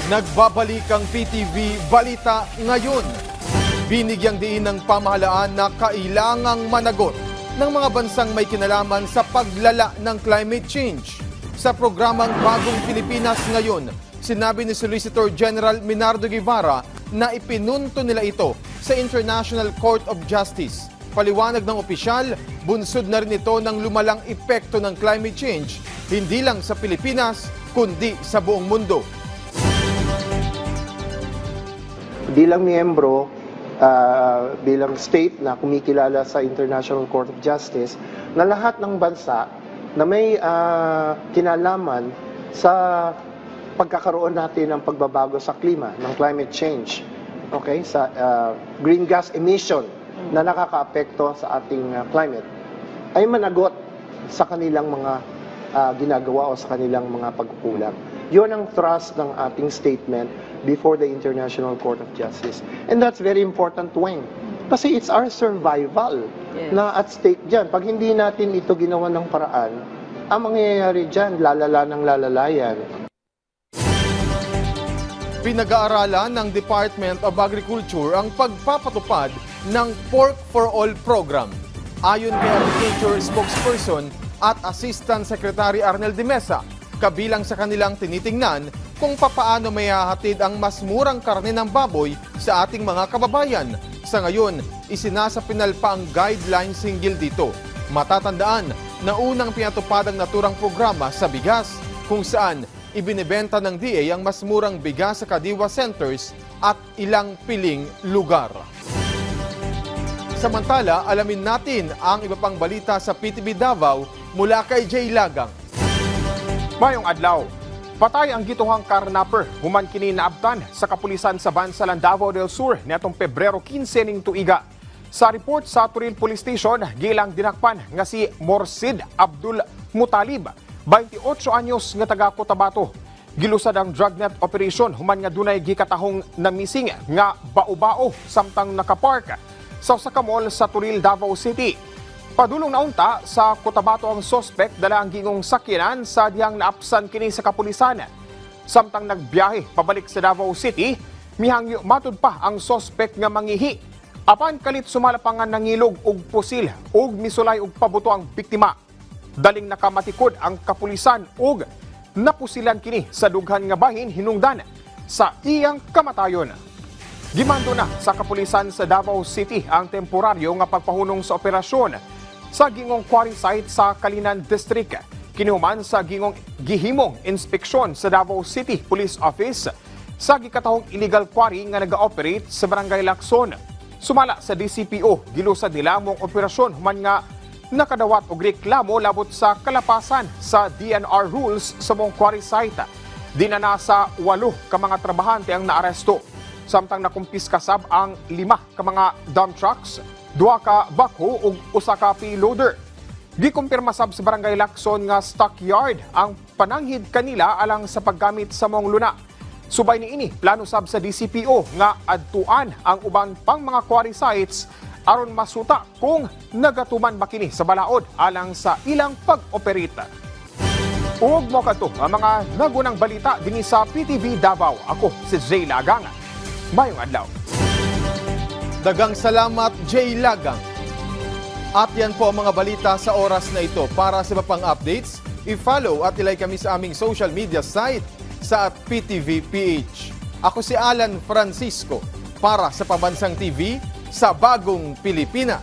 Nagbabalik ang PTV Balita Ngayon. Binigyang diin ng pamahalaan na kailangang managot ng mga bansang may kinalaman sa paglala ng climate change. Sa programang Bagong Pilipinas Ngayon, sinabi ni Solicitor General Minardo Guevara na ipinunto nila ito sa International Court of Justice. Paliwanag ng opisyal, bunsod na rin ito ng lumalang epekto ng climate change, hindi lang sa Pilipinas, kundi sa buong mundo. Bilang miyembro, bilang state na kumikilala sa International Court of Justice, na lahat ng bansa na may kinalaman sa pagkakaroon natin ng pagbabago sa klima, ng climate change, okay, sa green gas emission na nakakaapekto sa ating climate, ay managot sa kanilang mga ginagawa o sa kanilang mga pagkukulang. Yun ang thrust ng ating statement before the International Court of Justice. And that's very important, Weng. Kasi it's our survival na at stake dyan. Pag hindi natin ito ginawa ng paraan, ang mangyayari dyan, lalala ng lalalayan. Pinag-aaralan ng Department of Agriculture ang pagpapatupad ng Pork for All program. Ayon kay Agriculture Spokesperson at Assistant Secretary Arnel de Mesa, kabilang sa kanilang tinitingnan kung papaano may hahatid ang mas murang karne ng baboy sa ating mga kababayan. Sa ngayon, isinasapinal pa ang guidelines hinggil dito. Matatandaan na unang pinatupad ang naturang programa sa bigas, kung saan ibinebenta ng DA ang mas murang bigas sa Kadiwa Centers at ilang piling lugar. Samantala, alamin natin ang iba pang balita sa PTV Davao mula kay Jay Lagang. Mayong adlaw, patay ang gituhang karnapper human kini naabtan sa kapulisan sa Bansalan, Davao del Sur netong Pebrero 15 ning tuiga. Sa report sa Turil Police Station, gilang dinakpan nga si Morsid Abdul Mutalib, 28 anyos nga taga Cotabato. Gilusad ang drugnet operation human nga dunay gikatahong na missing nga bao-bao samtang nakapark sa usa ka mall sa Turil, Davao City. Padulong na unta sa Cotabato ang sospek dala ang gingong sakyanan sa diyang naapsan kini sa kapulisan. Samtang nagbiyahe pabalik sa Davao City, mihangyo matud pa ang sospek nga mangihi. Apan kalit sumalapangan nangilog og pusil ug misulay og pabuto ang biktima. Daling nakamatikod ang kapulisan ug napusilan kini sa dughan nga bahin hinungdan sa iyang kamatayon. Gimando na sa kapulisan sa Davao City ang temporaryo nga pagpahunong sa operasyon sa gingong quarry site sa Kalinan District. Kinuman sa gingong gihimong inspeksyon sa Davao City Police Office sa gikatahong illegal quarry nga naga-operate sa Barangay Lacson. Sumala sa DCPO, gilusad nila mong operasyon human nga nakadawat og reklamo labot sa kalapasan sa DNR rules sa mong quarry site. Dinana sa 8 ka mga trabahante ang naaresto. Samtang nakumpiskasab ang 5 ka mga dump trucks, 2 ka backhoe ug 1 ka payloader. Gikumpirma sab sa Barangay Lacson nga stockyard ang pananghid kanila alang sa paggamit sa mong luna. Subay niini plano sab sa DCPO nga adtuan ang uban pang mga quarry sites aron masuta kung nagatuman ba kini sa balaod alang sa ilang pag-operate. Ug mo kadto ang mga nagunang balita dinhi sa PTV Davao. Ako si Jay Lagang. Mayong adlaw. Dagang salamat, Jay Lagang. At yan po ang mga balita sa oras na ito. Para sa iba pang updates, i-follow at ilike kami sa aming social media site sa @PTVPH. Ako si Alan Francisco para sa Pambansang TV sa Bagong Pilipinas.